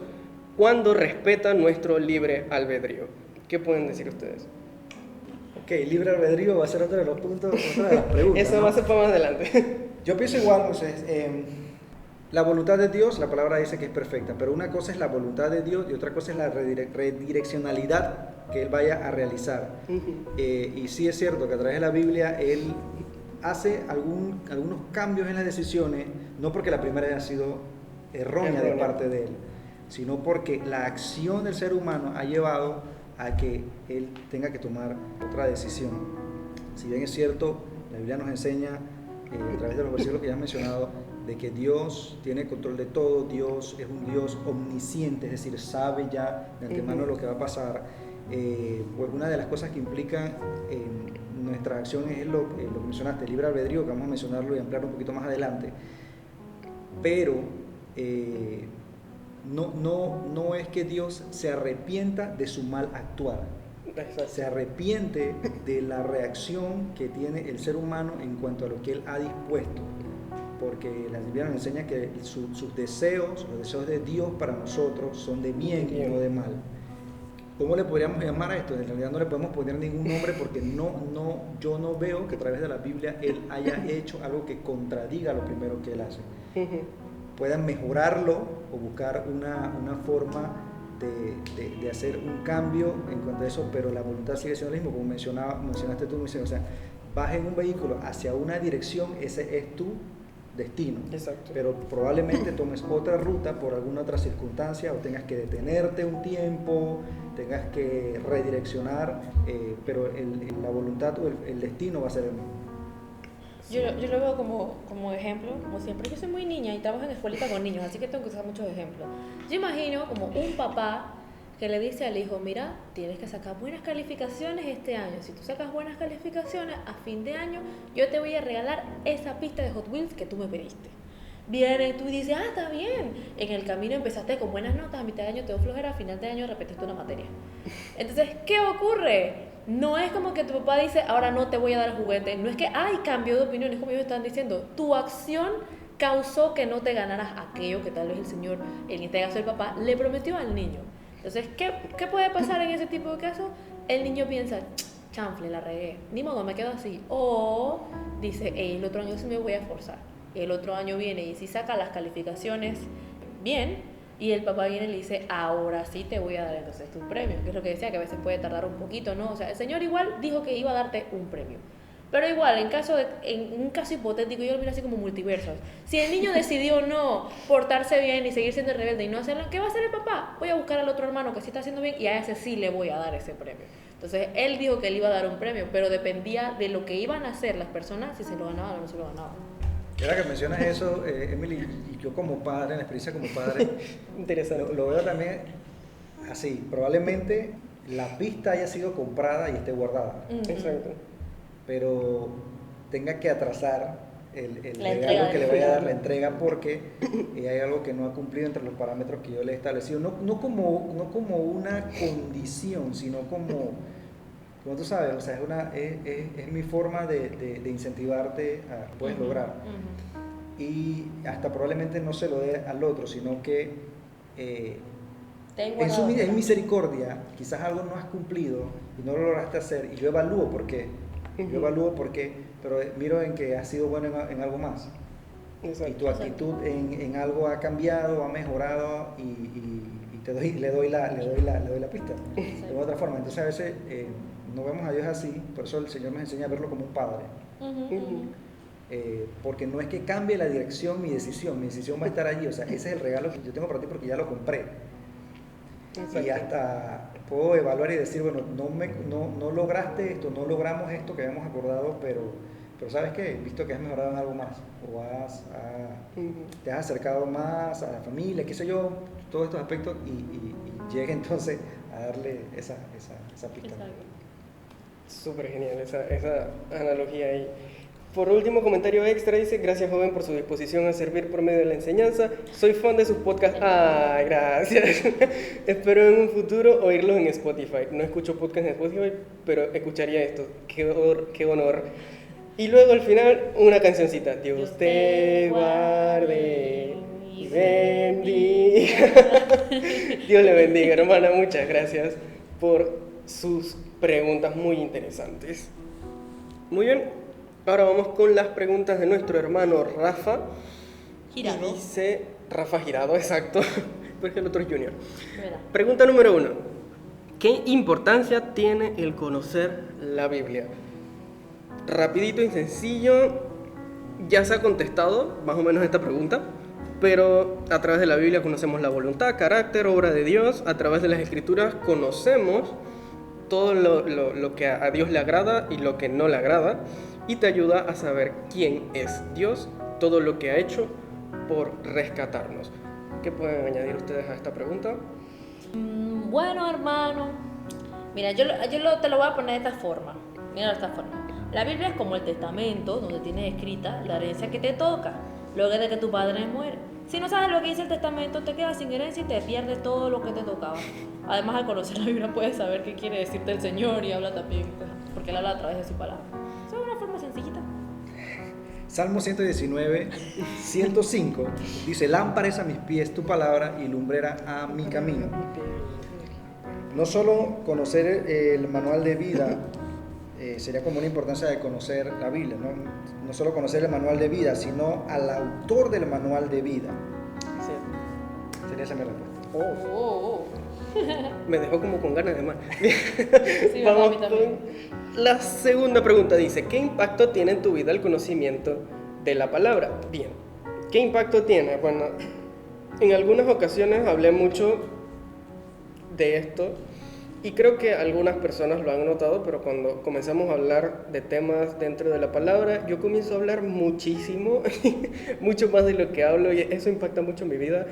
cuando respeta nuestro libre albedrío. ¿Qué pueden decir ustedes? Ok, libre albedrío va a ser otro de los puntos, otra de las preguntas. Eso, ¿no? Va a ser para más adelante. Yo pienso igual, Moisés. La voluntad de Dios, la palabra dice que es perfecta, pero una cosa es la voluntad de Dios y otra cosa es la redireccionalidad que Él vaya a realizar. Y sí es cierto que a través de la Biblia Él hace algunos cambios en las decisiones, no porque la primera haya sido errónea de parte de Él, sino porque la acción del ser humano ha llevado a que Él tenga que tomar otra decisión. Si bien es cierto, la Biblia nos enseña a través de los versículos que ya he mencionado, de que Dios tiene control de todo, Dios es un Dios omnisciente, es decir, sabe ya de antemano lo que va a pasar. Pues una de las cosas que implican nuestra acción es lo que mencionaste, el libre albedrío, que vamos a mencionarlo y ampliarlo un poquito más adelante. Pero no es que Dios se arrepienta de su mal actuar. Exacto. Se arrepiente de la reacción que tiene el ser humano en cuanto a lo que Él ha dispuesto. Porque la Biblia nos enseña que sus deseos, los deseos de Dios para nosotros son de bien y no de mal. ¿Cómo le podríamos llamar a esto? En realidad no le podemos poner ningún nombre porque yo no veo que a través de la Biblia Él haya hecho algo que contradiga lo primero que Él hace. Puedan mejorarlo o buscar una forma de hacer un cambio en cuanto a eso, pero la voluntad sigue siendo la misma, como mencionaste tú, o sea, vas en un vehículo hacia una dirección, ese es tu destino. Exacto. Pero probablemente tomes otra ruta por alguna otra circunstancia o tengas que detenerte un tiempo, tengas que redireccionar, pero la voluntad o el destino va a ser el mismo. Yo lo veo como ejemplo, como siempre. Yo soy muy niña y trabajo en escuelita con niños, así que tengo que usar muchos ejemplos. Yo imagino como un papá que le dice al hijo, mira, tienes que sacar buenas calificaciones este año. Si tú sacas buenas calificaciones, a fin de año yo te voy a regalar esa pista de Hot Wheels que tú me pediste. Vienes tú y dices, está bien. En el camino empezaste con buenas notas, a mitad de año te dio flojera, a final de año repetiste una materia. Entonces, ¿qué ocurre? No es como que tu papá dice, ahora no te voy a dar el juguete. No es que, cambio de opinión, es como ellos están diciendo. Tu acción causó que no te ganaras aquello que tal vez el Señor, en este caso el papá, le prometió al niño. Entonces, ¿qué puede pasar en ese tipo de casos? El niño piensa, chanfle, la regué, ni modo, me quedo así. O dice, el otro año sí me voy a esforzar. El otro año viene y si saca las calificaciones bien, y el papá viene y le dice, ahora sí te voy a dar entonces tu premio, que es lo que decía, que a veces puede tardar un poquito, ¿no? O sea, el Señor igual dijo que iba a darte un premio. Pero igual, en un caso hipotético, yo lo miro así como multiversos. Si el niño decidió no portarse bien y seguir siendo rebelde y no hacerlo, ¿qué va a hacer el papá? Voy a buscar al otro hermano que sí está haciendo bien y a ese sí le voy a dar ese premio. Entonces, él dijo que él iba a dar un premio, pero dependía de lo que iban a hacer las personas, si se lo ganaban o no se lo ganaban. Ahora que mencionas eso, Emily, y yo como padre, en la experiencia como padre, interesante. Lo veo también así. Probablemente la pista haya sido comprada y esté guardada. Exacto. Pero tenga que atrasar el regalo que le vaya a dar, la entrega, porque hay algo que no ha cumplido entre los parámetros que yo le he establecido. No como una condición, sino como tú sabes, o sea, es mi forma de incentivarte a puedes lograr. y hasta probablemente no se lo dé al otro, sino que en misericordia quizás algo no has cumplido y no lo lograste hacer, y yo evalúo por qué. Yo evalúo por qué, pero miro en que has sido bueno en algo más. Exacto. Y tu actitud en algo ha cambiado, ha mejorado, y le doy la pista de otra forma. Entonces a veces no vemos a Dios así, por eso el Señor nos enseña a verlo como un padre. Porque no es que cambie la dirección, mi decisión va a estar allí. O sea, ese es el regalo que yo tengo para ti porque ya lo compré. Exacto. Y hasta puedo evaluar y decir, bueno, no lograste esto, no logramos esto que habíamos acordado, pero ¿sabes qué? Visto que has mejorado en algo más, o te has acercado más a la familia, qué sé yo, todos estos aspectos, y llega entonces a darle esa pista. Súper genial esa analogía ahí. Por último, comentario extra, dice: gracias, joven, por su disposición a servir por medio de la enseñanza. Soy fan de sus podcasts. ¡Ay, gracias! Espero en un futuro oírlos en Spotify. No escucho podcasts en Spotify, pero escucharía esto. ¡Qué honor! Y luego al final, una cancioncita. Dios te guarde y bendiga. Dios le bendiga, hermana. Muchas gracias por sus preguntas muy interesantes. Muy bien. Ahora vamos con las preguntas de nuestro hermano Rafa. Girado. Y dice, Rafa Girado, exacto, porque el otro es Junior. ¿Verdad? Pregunta número 1. ¿Qué importancia tiene el conocer la Biblia? Rapidito y sencillo, ya se ha contestado más o menos esta pregunta, pero a través de la Biblia conocemos la voluntad, carácter, obra de Dios. A través de las Escrituras conocemos todo lo que a Dios le agrada y lo que no le agrada, y te ayuda a saber quién es Dios, todo lo que ha hecho por rescatarnos. ¿Qué pueden añadir ustedes a esta pregunta? Bueno, hermano, mira, yo te lo voy a poner de esta forma. Mira, de esta forma. La Biblia es como el testamento donde tienes escrita la herencia que te toca luego de que tu padre muere. Si no sabes lo que dice el testamento, te quedas sin herencia y te pierdes todo lo que te tocaba. Además, al conocer la Biblia puedes saber qué quiere decirte el Señor, y habla también, pues, porque Él habla a través de su palabra. Eso es una forma sencillita. Salmo 119, 105 dice: lámpara es a mis pies tu palabra y lumbrera a mi camino. No solo conocer el manual de vida, sería como una importancia de conocer la Biblia, no solo conocer el manual de vida, sino al autor del manual de vida. Sí. Sería esa mi respuesta. Me dejó como con ganas de más. Sí, vamos con la segunda pregunta. Dice: ¿qué impacto tiene en tu vida el conocimiento de la palabra? Bien, ¿qué impacto tiene? Bueno, en algunas ocasiones hablé mucho de esto, y creo que algunas personas lo han notado, pero cuando comenzamos a hablar de temas dentro de la palabra, yo comienzo a hablar muchísimo, mucho más de lo que hablo, y eso impacta mucho mi vida.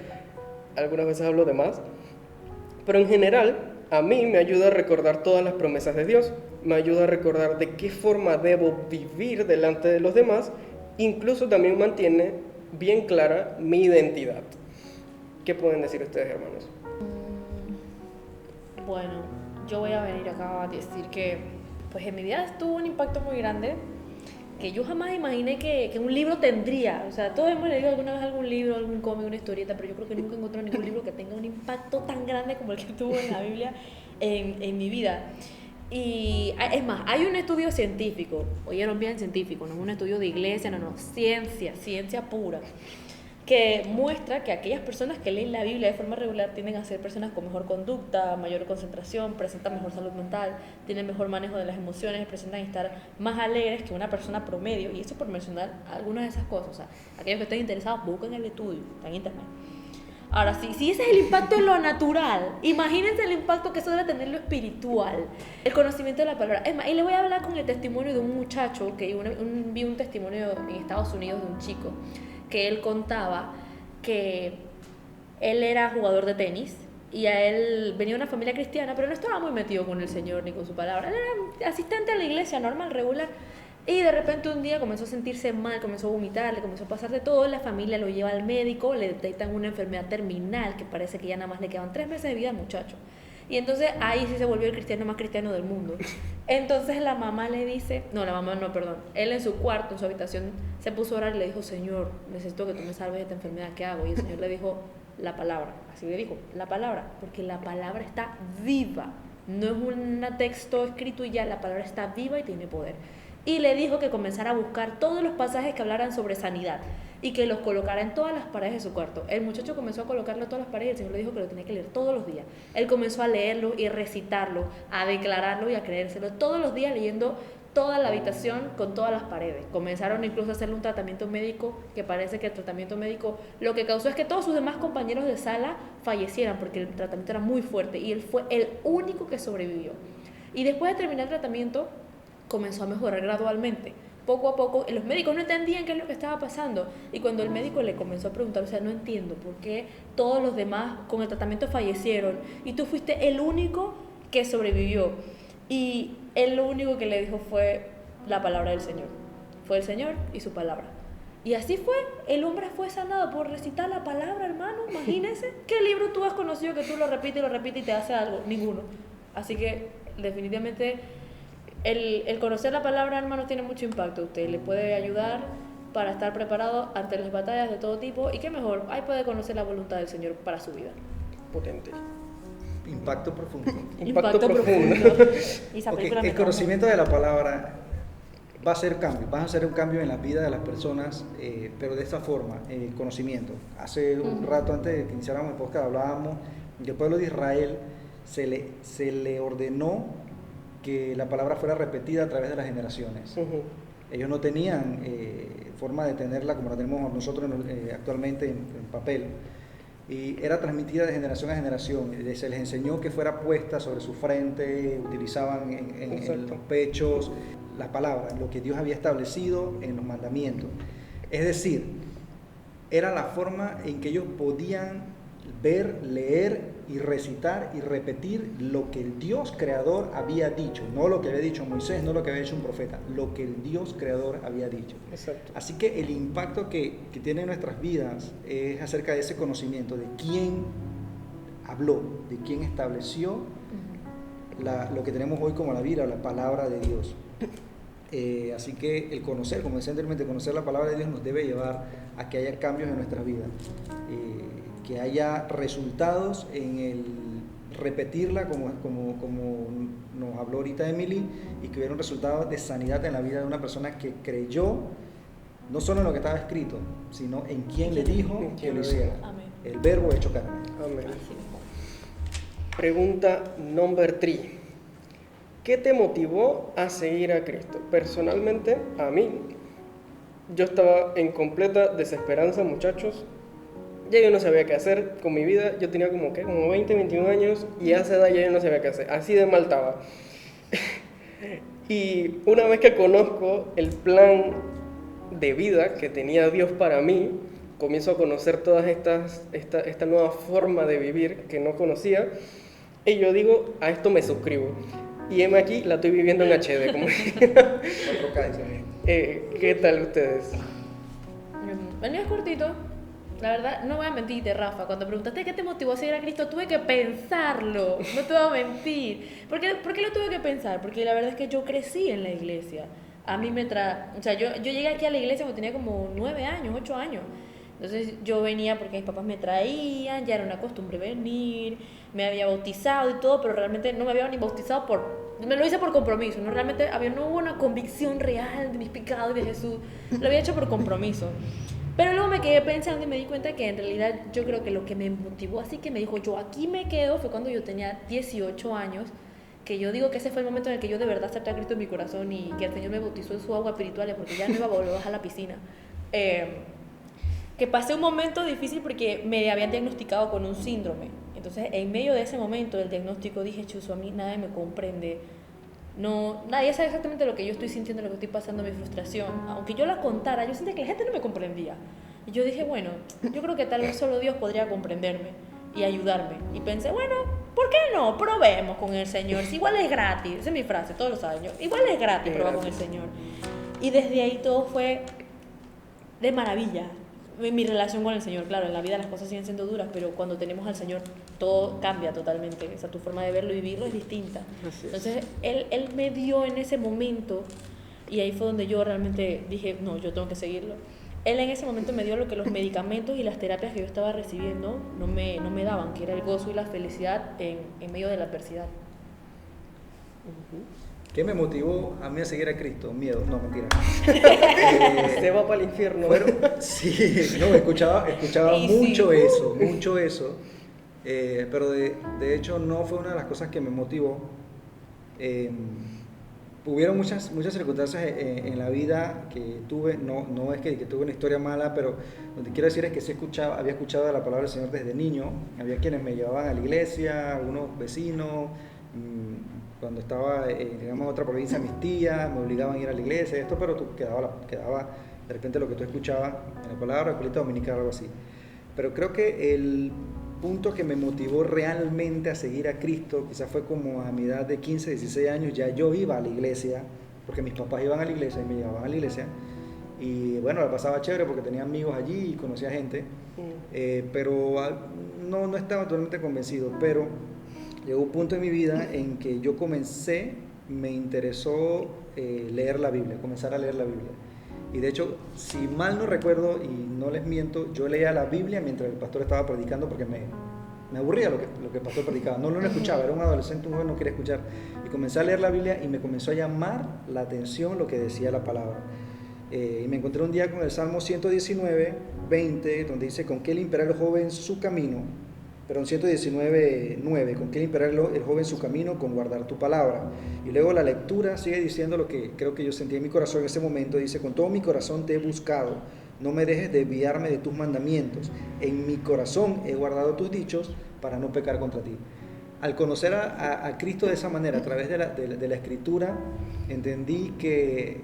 Algunas veces hablo de más, pero en general a mí me ayuda a recordar todas las promesas de Dios, me ayuda a recordar de qué forma debo vivir delante de los demás, incluso también mantiene bien clara mi identidad. ¿Qué pueden decir ustedes, hermanos? Bueno, yo voy a venir acá a decir que pues en mi vida tuvo un impacto muy grande, que yo jamás imaginé que un libro tendría. O sea, todos hemos leído alguna vez algún libro, algún cómic, una historieta, pero yo creo que nunca encontré ningún libro que tenga un impacto tan grande como el que tuvo en la Biblia en mi vida. Y es más, hay un estudio científico, oyeron bien, científico, no es un estudio de iglesia, no, ciencia pura, que muestra que aquellas personas que leen la Biblia de forma regular tienden a ser personas con mejor conducta, mayor concentración, presentan mejor salud mental, tienen mejor manejo de las emociones, presentan estar más alegres que una persona promedio. Y eso por mencionar algunas de esas cosas. O sea, aquellos que estén interesados, busquen el estudio, está en internet. Ahora, si ese es el impacto en lo natural, imagínense el impacto que eso debe tener en lo espiritual, el conocimiento de la palabra. Es más, y les voy a hablar con el testimonio de un muchacho, que vi un testimonio en Estados Unidos de un chico, que él contaba que él era jugador de tenis y a él venía una familia cristiana, pero no estaba muy metido con el Señor ni con su palabra. Él era asistente a la iglesia, normal, regular, y de repente un día comenzó a sentirse mal, comenzó a vomitar, le comenzó a pasar de todo. La familia lo lleva al médico, le detectan una enfermedad terminal que parece que ya nada más le quedaban 3 meses de vida al muchacho. Y entonces ahí sí se volvió el cristiano más cristiano del mundo. Entonces la mamá le dice, él en su cuarto, en su habitación, se puso a orar y le dijo, Señor, necesito que tú me salves de esta enfermedad, ¿qué hago? Y el Señor le dijo, la palabra, así le dijo, la palabra, porque la palabra está viva, no es un texto escrito y ya, la palabra está viva y tiene poder. Y le dijo que comenzara a buscar todos los pasajes que hablaran sobre sanidad y que los colocara en todas las paredes de su cuarto. El muchacho comenzó a colocarlo en todas las paredes y el Señor le dijo que lo tenía que leer todos los días. Él comenzó a leerlo y recitarlo, a declararlo y a creérselo todos los días, leyendo toda la habitación con todas las paredes. Comenzaron incluso a hacerle un tratamiento médico, que parece que el tratamiento médico lo que causó es que todos sus demás compañeros de sala fallecieran porque el tratamiento era muy fuerte y él fue el único que sobrevivió. Y después de terminar el tratamiento comenzó a mejorar gradualmente, poco a poco. Los médicos no entendían qué es lo que estaba pasando y cuando el médico le comenzó a preguntar, o sea, no entiendo por qué todos los demás con el tratamiento fallecieron y tú fuiste el único que sobrevivió. Y él lo único que le dijo fue la palabra del Señor. Fue el Señor y su palabra. Y así fue, el hombre fue sanado por recitar la palabra, hermano. Imagínense, ¿qué libro tú has conocido que tú lo repites y te hace algo? Ninguno. Así que definitivamente el conocer la palabra, hermano, tiene mucho impacto. Usted le puede ayudar para estar preparado ante las batallas de todo tipo. Y qué mejor, ahí puede conocer la voluntad del Señor para su vida. Potente. Impacto profundo. Impacto profundo. El conocimiento de la palabra va a hacer cambio, va a hacer un cambio en la vida de las personas, pero de esta forma, el conocimiento. Hace un rato antes de que iniciáramos el podcast hablábamos que el pueblo de Israel se le ordenó que la palabra fuera repetida a través de las generaciones. Ellos no tenían forma de tenerla como la tenemos nosotros actualmente en papel. Y era transmitida de generación a generación. Se les enseñó que fuera puesta sobre su frente, utilizaban en los pechos las palabras, lo que Dios había establecido en los mandamientos. Es decir, era la forma en que ellos podían ver, leer y recitar y repetir lo que el Dios creador había dicho, no lo que había dicho Moisés, no lo que había dicho un profeta, lo que el Dios creador había dicho. Exacto. Así que el impacto que tiene en nuestras vidas es acerca de ese conocimiento de quién habló, de quién estableció lo que tenemos hoy como la Biblia, la palabra de Dios. Así que el conocer, como decía anteriormente, conocer la palabra de Dios nos debe llevar a que haya cambios en nuestras vidas, que haya resultados en el repetirla como nos habló ahorita Emily, y que hubiera un resultado de sanidad en la vida de una persona que creyó no solo en lo que estaba escrito, sino en quien le dijo que lo hiciera. Amén. El verbo hecho carne. Amén. Pregunta number 3. ¿Qué te motivó a seguir a Cristo? Personalmente, a mí, yo estaba en completa desesperanza, muchachos. Ya yo no sabía qué hacer con mi vida. Yo tenía como 20, 21 años y a esa edad ya yo no sabía qué hacer. Así de mal estaba. Y una vez que conozco el plan de vida que tenía Dios para mí, comienzo a conocer todas esta nueva forma de vivir que no conocía. Y yo digo, a esto me suscribo. Y heme aquí, la estoy viviendo en HD. Como 4K, ¿qué tal ustedes? El mío es cortito. La verdad, no voy a mentirte, Rafa. Cuando preguntaste qué te motivó a seguir a Cristo, tuve que pensarlo. No te voy a mentir. ¿Por qué lo tuve que pensar? Porque la verdad es que yo crecí en la iglesia. A mí yo llegué aquí a la iglesia cuando tenía como 9 años, 8 años. Entonces yo venía porque mis papás me traían, ya era una costumbre venir, me había bautizado y todo, pero realmente no me había ni bautizado me lo hice por compromiso, no no hubo una convicción real de mis pecados y de Jesús, lo había hecho por compromiso. Pero luego me quedé pensando y me di cuenta que en realidad yo creo que lo que me motivó, así que me dijo, yo aquí me quedo, fue cuando yo tenía 18 años, que yo digo que ese fue el momento en el que yo de verdad acepté a Cristo en mi corazón y que el Señor me bautizó en su agua espiritual, porque ya no iba a volver a bajar a la piscina. Que pasé un momento difícil porque me habían diagnosticado con un síndrome. Entonces, en medio de ese momento del diagnóstico dije, chuzo, a mí nadie me comprende. No, nadie sabe exactamente lo que yo estoy sintiendo, lo que estoy pasando, mi frustración. Aunque yo la contara, yo sentía que la gente no me comprendía. Y yo dije, bueno, yo creo que tal vez solo Dios podría comprenderme y ayudarme. Y pensé, bueno, ¿por qué no? Probemos con el Señor. Si igual es gratis, esa es mi frase todos los años. Igual es gratis probar con el Señor. Y desde ahí todo fue de maravilla. mi relación con el Señor. Claro, en la vida las cosas siguen siendo duras, pero cuando tenemos al Señor todo cambia totalmente. O sea, tu forma de verlo y vivirlo es distinta. Entonces, él me dio en ese momento, y ahí fue donde yo realmente dije, no, yo tengo que seguirlo. Él en ese momento me dio lo que los medicamentos y las terapias que yo estaba recibiendo no me daban, que era el gozo y la felicidad en medio de la adversidad. ¿Qué me motivó a mí a seguir a Cristo? Miedo, no, mentira. Se va para el infierno. Sí, no, escuchaba mucho sí. eso, pero de hecho no fue una de las cosas que me motivó. Hubieron muchas circunstancias en la vida que tuve, no es que tuve una historia mala, pero lo que quiero decir es que había escuchado la palabra del Señor desde niño. Había quienes me llevaban a la iglesia, algunos vecinos, cuando estaba, digamos, en otra provincia, mis tías me obligaban a ir a la iglesia, pero quedaba de repente lo que tú escuchabas en la palabra, escuelita dominical, algo así. Pero creo que el punto que me motivó realmente a seguir a Cristo, quizás fue como a mi edad de 15, 16 años, ya yo iba a la iglesia, porque mis papás iban a la iglesia y me llevaban a la iglesia, y bueno, la pasaba chévere porque tenía amigos allí y conocía gente, pero no estaba totalmente convencido, pero llegó un punto en mi vida en que yo me interesó leer la Biblia, comenzar a leer la Biblia. Y de hecho, si mal no recuerdo y no les miento, yo leía la Biblia mientras el pastor estaba predicando porque me aburría lo que el pastor predicaba. No lo escuchaba, era un adolescente, un joven, no quería escuchar. Y comencé a leer la Biblia y me comenzó a llamar la atención lo que decía la palabra. Y me encontré un día con el Salmo 119, 20, donde dice, ¿con qué limpiará el joven su camino? Perdón, 119, 9, ¿con qué limpiará el joven su camino? Con guardar tu palabra. Y luego la lectura sigue diciendo lo que creo que yo sentí en mi corazón en ese momento. Dice, con todo mi corazón te he buscado, no me dejes desviarme de tus mandamientos. En mi corazón he guardado tus dichos para no pecar contra ti. Al conocer a Cristo de esa manera, a través de la Escritura, entendí que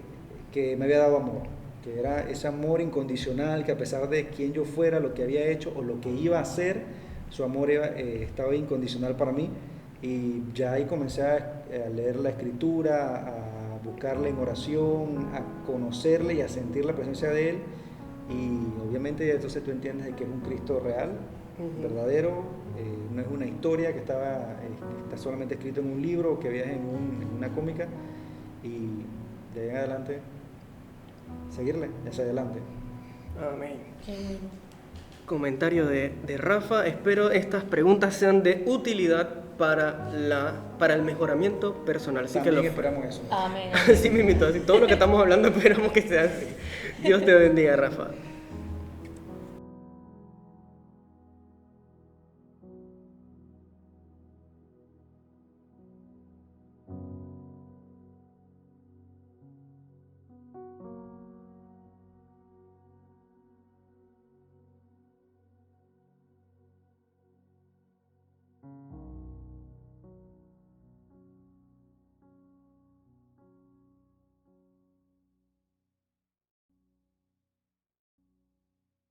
me había dado amor, que era ese amor incondicional, que a pesar de quién yo fuera, lo que había hecho o lo que iba a hacer, su amor estaba incondicional para mí. Y ya ahí comencé a leer la Escritura, a buscarle en oración, a conocerle y a sentir la presencia de Él. Y obviamente entonces tú entiendes de que es un Cristo real, verdadero, no es una historia que está solamente escrito en un libro o que veas en una cómica. Y de ahí en adelante, seguirle hacia adelante. Amén. Qué bueno. Comentario de Rafa. Espero estas preguntas sean de utilidad para el mejoramiento personal. Así También que esperamos eso. Amén. Sí, mismito, así todo lo que estamos hablando esperamos que sea así. Dios te bendiga, Rafa.